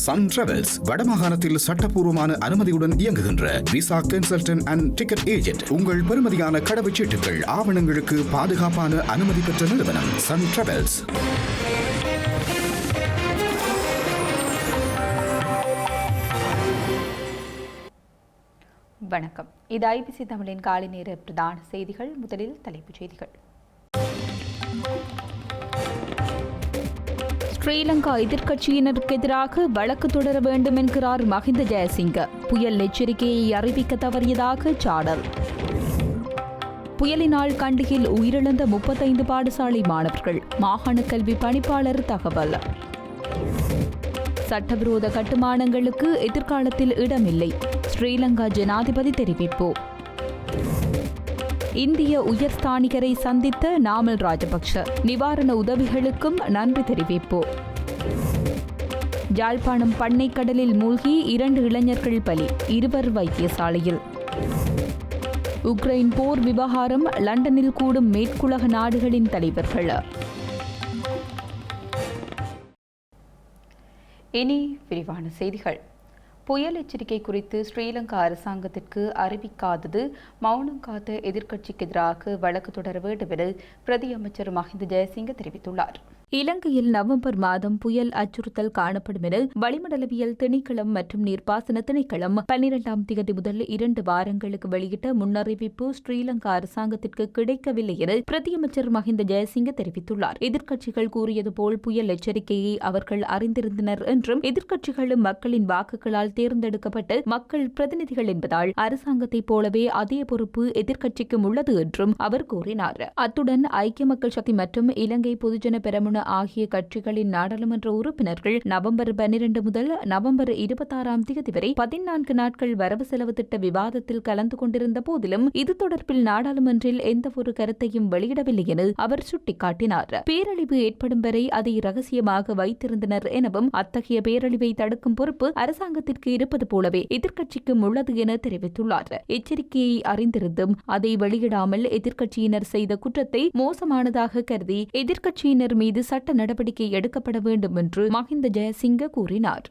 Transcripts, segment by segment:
Sun travels வடமாகாணத்தில் சட்டப்பூர்வமான அனுமதியுடன் இயங்குகின்ற visa consultant and ticket agent. உங்கள் பெறுமதியான கடவுச்சீட்டுகள் ஆவணங்களுக்கு பாதுகாப்பான அனுமதி பெற்ற நிறுவனம் சன் டிராவல்ஸ். வணக்கம். இது ஐபிசி தமிழின் காலை நேர பிரதான செய்திகள். முதலில் தலைப்புச் செய்திகள். ஸ்ரீலங்கா எதிர்க்கட்சியினருக்கு எதிராக வழக்கு தொடர வேண்டும் என்கிறார் மஹிந்த ஜெயசிங்க. புயல் எச்சரிக்கையை அறிவிக்க தவறியதாக சாடல். புயலினால் கண்டியில் உயிரிழந்த 35 பாடசாலை மாணவர்கள். மாகாண கல்வி பணிப்பாளர் தகவல். சட்டவிரோத கட்டுமானங்களுக்கு எதிர்காலத்தில் இடமில்லை. ஸ்ரீலங்கா ஜனாதிபதி தெரிவிப்பு. இந்திய உயர்ஸ்தானிகரை சந்தித்த நாமல் ராஜபக்ஷ. நிவாரண உதவிகளுக்கும் நன்றி தெரிவிப்பு. யாழ்ப்பாணம் பண்ணைக்கடலில் மூழ்கி 2 இளைஞர்கள் பலி, 2 வைத்தியசாலையில். உக்ரைன் போர் விவகாரம், லண்டனில் கூடும் மேற்குலக நாடுகளின் தலைவர்கள். இனி விரிவான செய்திகள். புயல் எச்சரிக்கை குறித்து ஸ்ரீலங்கா அரசாங்கத்திற்கு அறிவிக்காதது மௌனம் காத்த எதிர்க்கட்சிக்கு எதிராக வழக்கு தொடர வேண்டும் என பிரதி அமைச்சர் மஹிந்த ஜெயசிங்க தெரிவித்துள்ளார். இலங்கையில் நவம்பர் மாதம் புயல் அச்சுறுத்தல் காணப்படும் என வளிமண்டலவியல் திணைக்களம் மற்றும் நீர்ப்பாசன திணைக்களம் 12ஆம் தேதி முதல் 2 வாரங்களுக்கு வெளியிட்ட முன்னறிவிப்பு ஸ்ரீலங்கா அரசாங்கத்திற்கு கிடைக்கவில்லை என பிரதியமைச்சர் மஹிந்த ஜெயசிங்க தெரிவித்துள்ளார். எதிர்க்கட்சிகள் கூறியது போல் புயல் எச்சரிக்கையை அவர்கள் அறிந்திருந்தனர் என்றும் எதிர்க்கட்சிகளும் மக்களின் வாக்குகளால் தேர்ந்தெடுக்கப்பட்ட மக்கள் பிரதிநிதிகள் என்பதால் அரசாங்கத்தைப் போலவே அதே பொறுப்பு எதிர்க்கட்சிக்கும் உள்ளது என்றும் அவர் கூறினார். அத்துடன் ஐக்கிய மக்கள் சக்தி மற்றும் இலங்கை பொதுஜன பெரமுன ஆகிய கட்சிகளின் நாடாளுமன்ற உறுப்பினர்கள் நவம்பர் 12 முதல் நவம்பர் 26ஆம் தேதி வரை 14 நாட்கள் வரவு செலவு திட்ட விவாதத்தில் கலந்து கொண்டிருந்த போதிலும் இது தொடர்பில் நாடாளுமன்றில் எந்தவொரு கருத்தையும் வெளியிடவில்லை என அவர் சுட்டிக்காட்டினார். பேரழிவு ஏற்படும் வரை அதை ரகசியமாக வைத்திருந்தனர் எனவும் அத்தகைய பேரழிவை தடுக்கும் பொறுப்பு அரசாங்கத்திற்கு இருப்பது போலவே எதிர்க்கட்சிக்கும் உள்ளது என தெரிவித்துள்ளார். எச்சரிக்கையை அறிந்திருந்தும் அதை வெளியிடாமல் எதிர்க்கட்சியினர் செய்த குற்றத்தை மோசமானதாக கருதி எதிர்க்கட்சியினர் மீது சட்ட நடவடிக்கை எடுக்கப்பட வேண்டும் என்று மஹிந்த ஜெயசிங்க கூறினார்.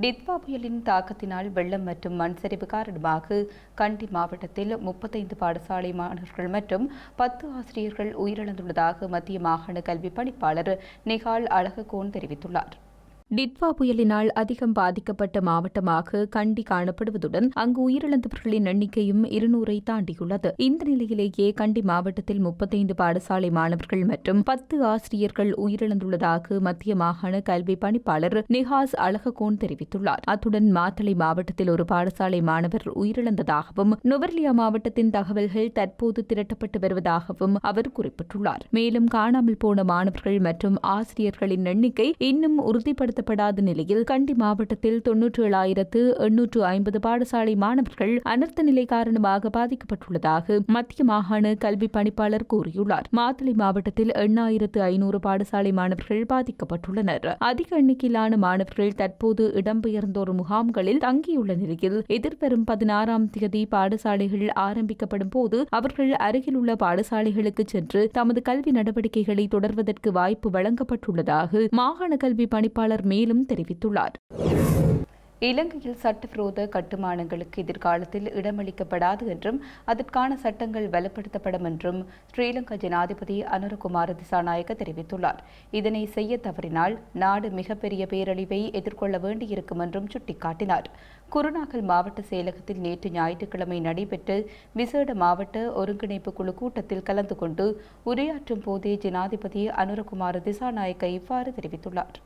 டித்வா புயலின் தாக்கத்தினால் வெள்ளம் மற்றும் மண் சரிவு காரணமாக கண்டி மாவட்டத்தில் 35 பாடசாலை மாணவர்கள் மற்றும் 10 ஆசிரியர்கள் உயிரிழந்துள்ளதாக மத்திய மாகாண கல்வி பணிப்பாளர் நிகால் அழககோன் தெரிவித்துள்ளார். டிட்வா புயலினால் அதிகம் பாதிக்கப்பட்ட மாவட்டமாக கண்டி காணப்படுவதுடன் அங்கு உயிரிழந்தவர்களின் எண்ணிக்கையும் 200ஐ தாண்டியுள்ளது. இந்த நிலையிலேயே கண்டி மாவட்டத்தில் 35 பாடசாலை மாணவர்கள் மற்றும் 10 ஆசிரியர்கள் உயிரிழந்துள்ளதாக மத்திய மாகாண கல்வி பணிப்பாளர் நிகாஸ் அழககோன் தெரிவித்துள்ளார். அத்துடன் மாத்தளை மாவட்டத்தில் ஒரு பாடசாலை மாணவர் உயிரிழந்ததாகவும் நுவர்லியா மாவட்டத்தின் தகவல்கள் தற்போது திரட்டப்பட்டு வருவதாகவும் அவர் குறிப்பிட்டுள்ளார். மேலும் காணாமல் போன மாணவர்கள் மற்றும் ஆசிரியர்களின் எண்ணிக்கை இன்னும் உறுதிப்படுத்த நிலையில் கண்டி மாவட்டத்தில் 97,850 பாடசாலை மாணவர்கள் அனர்த்த நிலை காரணமாக பாதிக்கப்பட்டுள்ளதாக மத்திய மாகாண கல்வி பணிப்பாளர் கூறியுள்ளார். மாத்தளை மாவட்டத்தில் 8,500 பாடசாலை மாணவர்கள் பாதிக்கப்பட்டுள்ளனர். அதிக எண்ணிக்கையிலான மாணவர்கள் தற்போது இடம்பெயர்ந்தோர் முகாம்களில் தங்கியுள்ள நிலையில் எதிர்வரும் 16ஆம் தேதி பாடசாலைகள் ஆரம்பிக்கப்படும் போது அவர்கள் அருகில் உள்ள பாடசாலைகளுக்கு சென்று தமது கல்வி நடவடிக்கைகளை தொடர்வதற்கு வாய்ப்பு வழங்கப்பட்டுள்ளதாக மாகாண கல்வி பணிப்பாளர் மேலும் தெரிவித்துள்ளார். இலங்கையில் சட்டவிரோத கட்டுமானங்களுக்கு எதிர்காலத்தில் இடமளிக்கப்படாது என்றும் அதற்கான சட்டங்கள் பலப்படுத்தப்படும் என்றும் ஸ்ரீலங்கா ஜனாதிபதி அனுரகுமார திசாநாயக்க தெரிவித்துள்ளார். இதனை செய்ய தவறினால் நாடு மிகப்பெரிய பேரழிவை எதிர்கொள்ள வேண்டியிருக்கும் என்றும் சுட்டிக்காட்டினார். குருநாகல் மாவட்ட செயலகத்தில் நேற்று ஞாயிற்றுக்கிழமை நடைபெற்ற விசேட மாவட்ட ஒருங்கிணைப்பு குழு கூட்டத்தில் கலந்து கொண்டு உரையாற்றும் போதே ஜனாதிபதி அனுரகுமார திசாநாயக்க இவ்வாறு தெரிவித்துள்ளார்.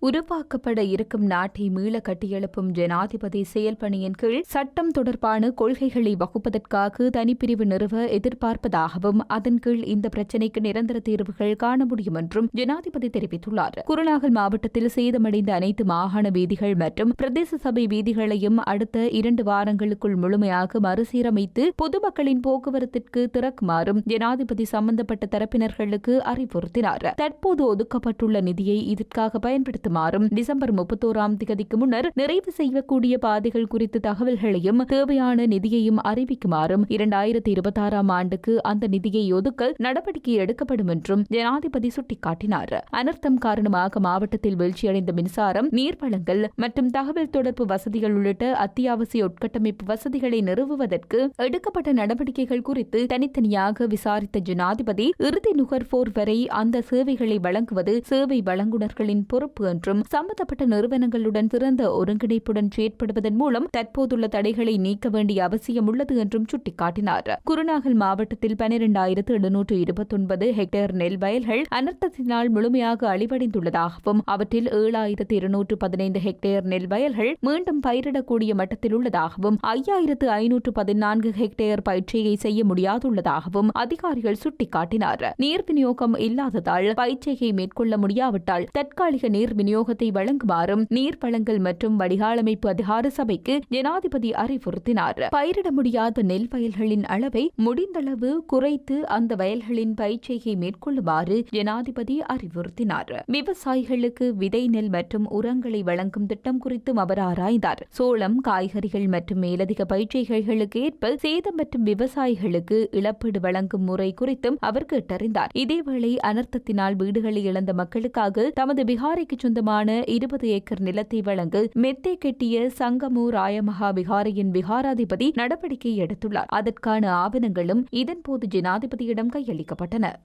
உருவாக்கப்பட இருக்கும் நாட்டை மீள கட்டியெழுப்பும் ஜனாதிபதி செயல்பணியின் கீழ் சட்டம் தொடர்பான கொள்கைகளை வகுப்பதற்காக தனிப்பிரிவு நிறுவ எதிர்பார்ப்பதாகவும் அதன் கீழ் இந்த பிரச்சினைக்கு நிரந்தர தீர்வுகள் காண முடியும் என்றும் ஜனாதிபதி தெரிவித்துள்ளார். குருநாகல் மாவட்டத்தில் சேதமடைந்த அனைத்து மாகாண வீதிகள் மற்றும் பிரதேச சபை வீதிகளையும் அடுத்த 2 வாரங்களுக்குள் முழுமையாக மறுசீரமைத்து பொதுமக்களின் போக்குவரத்திற்கு திறக்குமாறும் ஜனாதிபதி சம்பந்தப்பட்ட தரப்பினர்களுக்கு அறிவுறுத்தினார். தற்போது ஒதுக்கப்பட்டுள்ள நிதியை இதற்காக பயன்படுத்த செயற்படுத்துமாறும் டிசம்பர் 31 முன்னர் நிறைவு செய்யக்கூடிய பாதைகள் குறித்து தகவல்களையும் தேவையான நிதியையும் அறிவிக்குமாறும் 2026 ஆண்டுக்கு அந்த நிதியை ஒதுக்க நடவடிக்கை எடுக்கப்படும் என்றும் ஜனாதிபதி சுட்டிக்காட்டினார். அனர்த்தம் காரணமாக மாவட்டத்தில் வீழ்ச்சியடைந்த மின்சாரம், நீர் வழங்கல் மற்றும் தகவல் தொடர்பு வசதிகள் உள்ளிட்ட அத்தியாவசிய உட்கட்டமைப்பு வசதிகளை நிறுவுவதற்கு எடுக்கப்பட்ட நடவடிக்கைகள் குறித்து தனித்தனியாக விசாரித்த ஜனாதிபதி இறுதி நுகர்வோர் வரை அந்த சேவைகளை வழங்குவது சேவை வழங்குநர்களின் பொறுப்பு என்றும் சம்பந்தப்பட்ட நிறுவனங்களுடன் சிறந்த ஒருங்கிணைப்புடன் செயற்படுவதன் மூலம் தற்போதுள்ள தடைகளை நீக்க வேண்டிய அவசியம் உள்ளது என்றும் சுட்டிக்காட்டினார். குருநாகல் மாவட்டத்தில் 12,729 ஹெக்டேர் நெல் வயல்கள் அனர்த்தத்தினால் முழுமையாக அழிவடைந்துள்ளதாகவும் அவற்றில் 7,215 ஹெக்டேர் நெல் வயல்கள் மீண்டும் பயிரிடக்கூடிய மட்டத்தில் உள்ளதாகவும் 5,514 ஹெக்டேர் பயிற்சியை செய்ய முடியாதுள்ளதாகவும் அதிகாரிகள் சுட்டிக்காட்டினார். நீர் விநியோகம் இல்லாததால் பயிற்சியை மேற்கொள்ள முடியாவிட்டால் தற்காலிக நீர் விநியோகத்தை வழங்குமாறும் நீர் வழங்கல் மற்றும் வடிகாலமைப்பு அதிகார சபைக்கு ஜனாதிபதி அறிவுறுத்தினார். பயிரிட முடியாத நெல் வயல்களின் அளவை முடிந்தளவு குறைத்து அந்த வயல்களின் பயிற்சியை மேற்கொள்ளுமாறு ஜனாதிபதி அறிவுறுத்தினார். விவசாயிகளுக்கு விதை நெல் மற்றும் உரங்களை வழங்கும் திட்டம் குறித்தும் அவர் ஆராய்ந்தார். சோளம், காய்கறிகள் மற்றும் மேலதிக பயிற்சிகளுக்கு ஏற்ப சேதம் மற்றும் விவசாயிகளுக்கு இழப்பீடு வழங்கும் முறை குறித்தும் அவர் கேட்டறிந்தார். இதேவேளை அனர்த்தத்தினால் வீடுகளை இழந்த மக்களுக்காக தமது பிகாரைக்கு சொந்தமான 20 ஏக்கர் நிலத்தை வழங்க மெத்தை கெட்டிய சங்கமு ராயமகா பிகாரையின் பிகாராதிபதி நடவடிக்கை எடுத்துள்ளார். அதற்கான ஆவணங்களும் இதன்போது ஜனாதிபதியிடம் கையளிக்கப்பட்டன.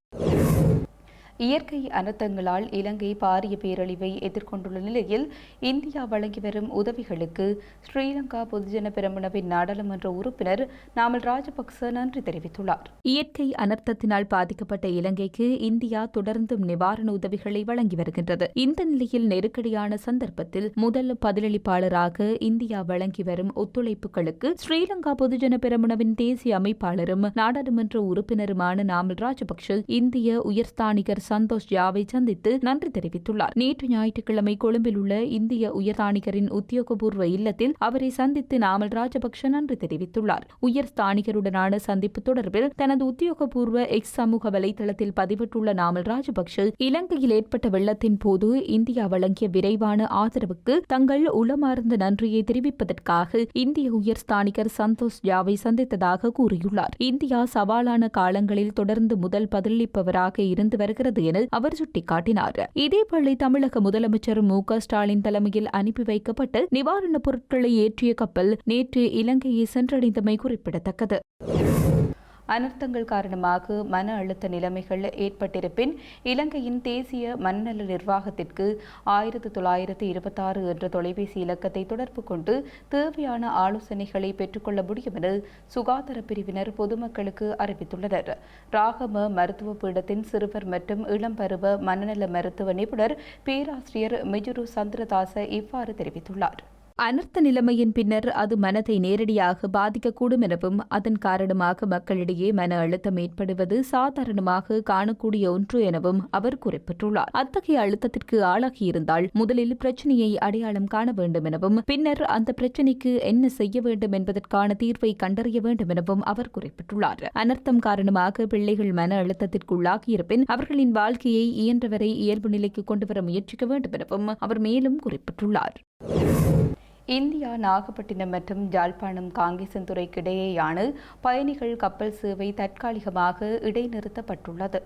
இயற்கை அனர்த்தங்களால் இலங்கை பாரிய பேரழிவை எதிர்கொண்டுள்ள நிலையில் இந்தியா வழங்கி வரும் உதவிகளுக்கு ஸ்ரீலங்கா பொதுஜன பெரமுனவின் நாடாளுமன்ற உறுப்பினர் நாமல் ராஜபக்ச நன்றி தெரிவித்துள்ளார். இயற்கை அனர்த்தத்தினால் பாதிக்கப்பட்ட இலங்கைக்கு இந்தியா தொடர்ந்தும் நிவாரண உதவிகளை வழங்கி வருகின்றது. இந்த நிலையில் நெருக்கடியான சந்தர்ப்பத்தில் முதல் பதிலளிப்பாளராக இந்தியா வழங்கி வரும் ஒத்துழைப்புகளுக்கு ஸ்ரீலங்கா பொதுஜன பெரமுனவின் தேசிய அமைப்பாளரும் நாடாளுமன்ற உறுப்பினருமான நாமல் ராஜபக்ச இந்திய உயர்ஸ்தானிகர் சந்தோஷ் ஜாவை சந்தித்து நன்றி தெரிவித்துள்ளார். நேற்று ஞாயிற்றுக்கிழமை கொழும்பில் உள்ள இந்திய உயர்ஸ்தானிகரின் உத்தியோகபூர்வ இல்லத்தில் அவரை சந்தித்து நாமல் ராஜபக்ஷ நன்றி தெரிவித்துள்ளார். உயர்ஸ்தானிகருடனான சந்திப்பு தொடர்பில் தனது உத்தியோகபூர்வ எக்ஸ் சமூக வலைதளத்தில் பதிவிட்டுள்ள நாமல் ராஜபக்ஷ இலங்கையில் ஏற்பட்ட வெள்ளத்தின் போது இந்தியா வழங்கிய விரைவான ஆதரவுக்கு தங்கள் உளமார்ந்த நன்றியை தெரிவிப்பதற்காக இந்திய உயர்ஸ்தானிகர் சந்தோஷ் ஜாவை சந்தித்ததாக கூறியுள்ளார். இந்தியா சவாலான காலங்களில் தொடர்ந்து முதல் பதிலளிப்பவராக இருந்து வருகிறது என அவர் சுட்டிக்காட்டினார். இதேவேளை தமிழக முதலமைச்சர் மு.க. ஸ்டாலின் தலைமையில் அனுப்பி வைக்கப்பட்டு நிவாரணப் பொருட்களை ஏற்றிய கப்பல் நேற்று இலங்கையை சென்றடைந்தமை குறிப்பிடத்தக்கது. அனர்த்தங்கள் காரணமாக மன அழுத்த நிலைமைகள் ஏற்பட்டிருப்பின் இலங்கையின் தேசிய மனநல நிர்வாகத்திற்கு 1926 என்ற தொலைபேசி இலக்கத்தை தொடர்பு கொண்டு தேவையான ஆலோசனைகளை பெற்றுக்கொள்ள முடியும் என சுகாதார பிரிவினர் பொதுமக்களுக்கு அறிவித்துள்ளனர். ராகம மருத்துவ பீடத்தின் சிறுவர் மற்றும் இளம்பருவ மனநல மருத்துவ நிபுணர் பேராசிரியர் மிஜுரு சந்திரதாச இவ்வாறு தெரிவித்துள்ளார். அனர்த்த நிலைமையின் பின்னர் அது மனதை நேரடியாக பாதிக்கக்கூடும் எனவும் அதன் காரணமாக மக்களிடையே மன அழுத்தம் ஏற்படுவது சாதாரணமாக காணக்கூடிய ஒன்று எனவும் அவர் குறிப்பிட்டுள்ளார். அத்தகைய அழுத்தத்திற்கு ஆளாகியிருந்தால் முதலில் பிரச்சினையை அடையாளம் காண வேண்டும் எனவும் பின்னர் அந்த பிரச்சினைக்கு என்ன செய்ய வேண்டும் என்பதற்கான தீர்வை கண்டறிய வேண்டும் எனவும் அவர் குறிப்பிட்டுள்ளார். அனர்த்தம் காரணமாக பிள்ளைகள் மன அழுத்தத்திற்குள்ளாகியிருப்பின் அவர்களின் வாழ்க்கையை இயன்றவரை இயல்பு நிலைக்கு கொண்டுவர முயற்சிக்க வேண்டும் எனவும் அவர் மேலும் குறிப்பிட்டுள்ளார். இந்தியா நாகப்பட்டினம் மற்றும் ஜாழ்ப்பாணம் காங்கேசன்துறைக்கிடையேயான பயணிகள் கப்பல் சேவை தற்காலிகமாக இடைநிறுத்தப்பட்டுள்ளது.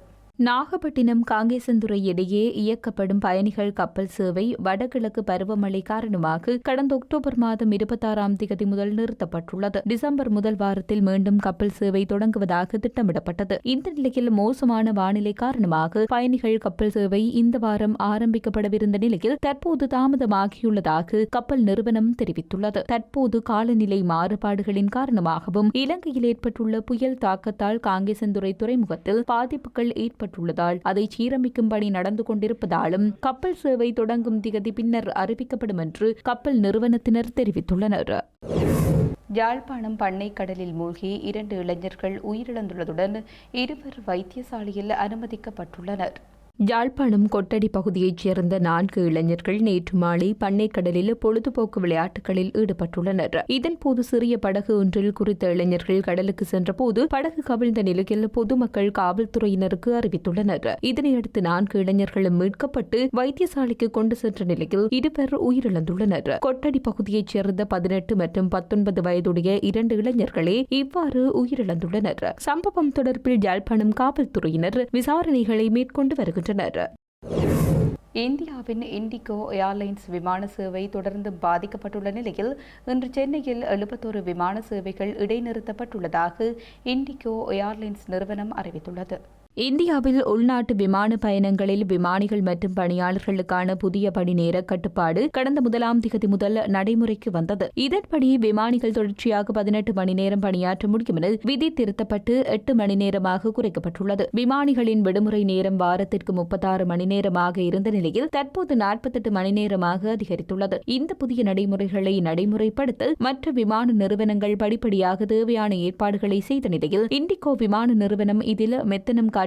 நாகப்பட்டினம் காங்கேசன்துறை இடையே இயக்கப்படும் பயணிகள் கப்பல் சேவை வடகிழக்கு பருவமழை காரணமாக கடந்த அக்டோபர் மாதம் 26 முதல் நிறுத்தப்பட்டுள்ளது. டிசம்பர் முதல் வாரத்தில் மீண்டும் கப்பல் சேவை தொடங்குவதாக திட்டமிடப்பட்டது. இந்த நிலையில் மோசமான வானிலை காரணமாக பயணிகள் கப்பல் சேவை இந்த வாரம் ஆரம்பிக்கப்படவிருந்த நிலையில் தற்போது தாமதமாகியுள்ளதாக கப்பல் நிறுவனம் தெரிவித்துள்ளது. தற்போது காலநிலை மாறுபாடுகளின் காரணமாகவும் இலங்கையில் ஏற்பட்டுள்ள புயல் தாக்கத்தால் காங்கேசன்துறை துறைமுகத்தில் பாதிப்புகள் ஏற்பட்டுள்ளதால் அதை சீரமைக்கும் பணி நடந்து கொண்டிருப்பதாலும் கப்பல் சேவை தொடங்கும் திகதி பின்னர் அறிவிக்கப்படும் என்று கப்பல் நிறுவனத்தினர் தெரிவித்துள்ளனர். யாழ்ப்பாணம் பண்ணை கடலில் மூழ்கி 2 இளைஞர்கள் உயிரிழந்துள்ளதுடன் 2 வைத்தியசாலையில் அனுமதிக்கப்பட்டுள்ளனர். யாழ்ப்பாணம் கொட்டடி பகுதியைச் சேர்ந்த 4 இளைஞர்கள் நேற்று மாலை பண்ணைக்கடலில் பொழுதுபோக்கு விளையாட்டுகளில் ஈடுபட்டுள்ளனர். இதன்போது சிறிய படகு ஒன்றில் குறித்த இளைஞர்கள் கடலுக்கு சென்றபோது படகு கவிழ்ந்த நிலையில் பொதுமக்கள் காவல்துறையினருக்கு அறிவித்துள்ளனர். இதனையடுத்து 4 இளைஞர்களும் மீட்கப்பட்டு வைத்தியசாலைக்கு கொண்டு சென்ற நிலையில் 2 பேர் உயிரிழந்துள்ளனர். கொட்டடி பகுதியைச் சேர்ந்த 18 மற்றும் 19 வயதுடைய 2 இளைஞர்களே இவ்வாறு உயிரிழந்துள்ளனர். சம்பவம் தொடர்பில் யாழ்ப்பாணம் காவல்துறையினர் விசாரணைகளை மேற்கொண்டு வருகின்றனர். இந்தியாவின் இண்டிகோ ஏர்லைன்ஸ் விமான சேவை தொடர்ந்து பாதிக்கப்பட்டுள்ள நிலையில் இன்று சென்னையில் 71 விமான சேவைகள் இடைநிறுத்தப்பட்டுள்ளதாக இண்டிகோ ஏர்லைன்ஸ் நிறுவனம் அறிவித்துள்ளது. இந்தியாவில் உள்நாட்டு விமான பயணங்களில் விமானிகள் மற்றும் பணியாளர்களுக்கான புதிய பணி நேர கட்டுப்பாடு கடந்த 1ஆம் தேதி முதல் நடைமுறைக்கு வந்தது. இதன்படி விமானிகள் தொடர்ச்சியாக 18 மணி நேரம் பணியாற்ற முடியும் என விதி திருத்தப்பட்டு 8 மணி நேரமாக குறைக்கப்பட்டுள்ளது. விமானிகளின் விடுமுறை நேரம் வாரத்திற்கு 36 மணி நேரமாக இருந்த நிலையில் தற்போது 48 மணி நேரமாக அதிகரித்துள்ளது. இந்த புதிய நடைமுறைகளை நடைமுறைப்படுத்த மற்ற விமான நிறுவனங்கள் படிப்படியாக தேவையான ஏற்பாடுகளை செய்த நிலையில் இண்டிகோ விமான நிறுவனம் இதில் மெத்தனம் காட்டியதாக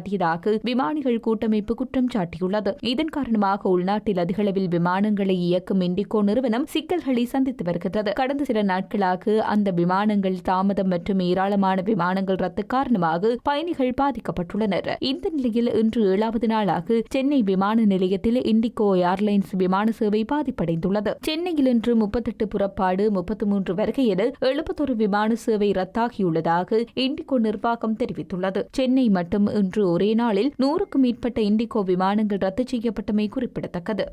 விமானிகள் கூட்டமைப்பு குற்றம் சாட்டியுள்ளது. இதன் காரணமாக உள்நாட்டில் அதிகளவில் விமானங்களை இயக்கும் இண்டிகோ நிறுவனம் சிக்கல்களை சந்தித்து வருகிறது. கடந்த சில நாட்களாக அந்த விமானங்கள் தாமதம் மற்றும் ஏராளமான விமானங்கள் ரத்து காரணமாக பயணிகள் பாதிக்கப்பட்டுள்ளனர். இந்த நிலையில் இன்று 7வது நாளாக சென்னை விமான நிலையத்தில் இண்டிகோ ஏர்லைன்ஸ் விமான சேவை பாதிப்படைந்துள்ளது. சென்னையில் இன்று 38 புறப்பாடு 33 வருகை என 71 விமான சேவை ரத்தாகியுள்ளதாக இண்டிகோ நிர்வாகம் தெரிவித்துள்ளது. சென்னை மட்டும் இன்று ஒரே நாளில் 100க்கும் மேற்பட்ட இண்டிகோ விமானங்கள் ரத்து செய்யப்பட்டமை குறிப்பிடத்தக்கது.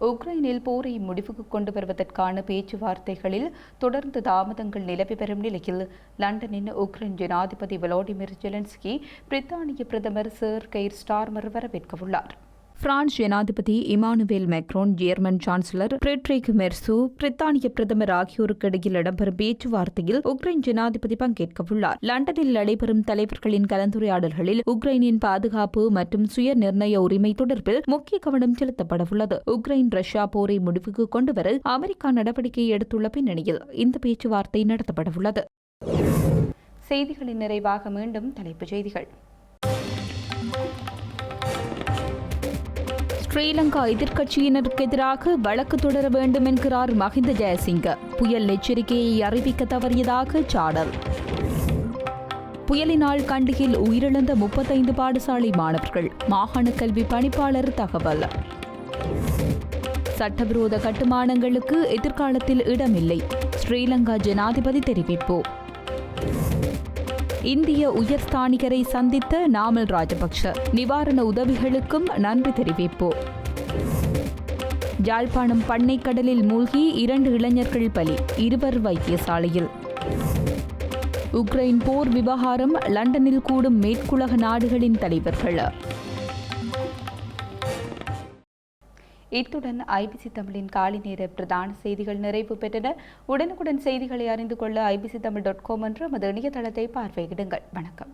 உக்ரைனில் போரை முடிவுக்கு கொண்டு வருவதற்கான பேச்சுவார்த்தைகளில் தொடர்ந்து தாமதங்கள் நிலவி வரும் நிலையில் லண்டனின் உக்ரைன் ஜனாதிபதி வோலோடிமிர் ஜெலன்ஸ்கி பிரித்தானிய பிரதமர் சர் கெய்ர் ஸ்டார்மர் வரவேற்கவுள்ளார். பிரான்ஸ் ஜனாதிபதி Emmanuel Macron, German chancellor Friedrich Merz, பிரித்தானிய பிரதமர் ஆகியோருக்கு இடையில் இடம்பெறும் பேச்சுவார்த்தையில் உக்ரைன் ஜனாதிபதி பங்கேற்கவுள்ளார். லண்டனில் நடைபெறும் தலைவர்களின் கலந்துரையாடல்களில் உக்ரைனின் பாதுகாப்பு மற்றும் சுய நிர்ணய உரிமை தொடர்பில் முக்கிய கவனம் செலுத்தப்படவுள்ளது. உக்ரைன் ரஷ்யா போரை முடிவுக்கு கொண்டுவர அமெரிக்கா நடவடிக்கை எடுத்துள்ள பின்னணியில் இந்த பேச்சுவார்த்தை நடத்தப்படவுள்ளது. செய்திகளின் நிறைவாக மீண்டும் தலைப்புச் செய்திகள். ஸ்ரீலங்கா எதிர்க்கட்சியினருக்கு எதிராக வழக்கு தொடர வேண்டும் என்கிறார் மஹிந்த ஜெயசிங்க. புயல் எச்சரிக்கையை அறிவிக்க தவறியதாக சாடல். புயலினால் கண்டியில் உயிரிழந்த 35 பாடசாலை மாணவர்கள். மாகாண கல்வி பணிப்பாளர் தகவல். சட்டவிரோத கட்டுமானங்களுக்கு எதிர்காலத்தில் இடமில்லை. ஸ்ரீலங்கா ஜனாதிபதி தெரிவிப்பு. இந்திய உயர்ஸ்தானிகரை சந்தித்த நாமல் ராஜபக்ஷ. நிவாரண உதவிகளுக்கும் நன்றி தெரிவிப்பு. யாழ்ப்பாணம் பண்ணைக்கடலில் மூழ்கி 2 இளைஞர்கள் பலி, 2 வைத்தியசாலையில். உக்ரைன் போர் விவகாரம் லண்டனில் கூடும் மேற்குலக நாடுகளின் தலைவர்கள். இத்துடன் ஐபிசி தமிழின் காலை நேர பிரதான செய்திகள் நிறைவு பெற்றன. உடனுக்குடன் செய்திகளை அறிந்து கொள்ள ibctamil.com என்ற நமது இணையதளத்தை பார்வையிடுங்கள். வணக்கம்.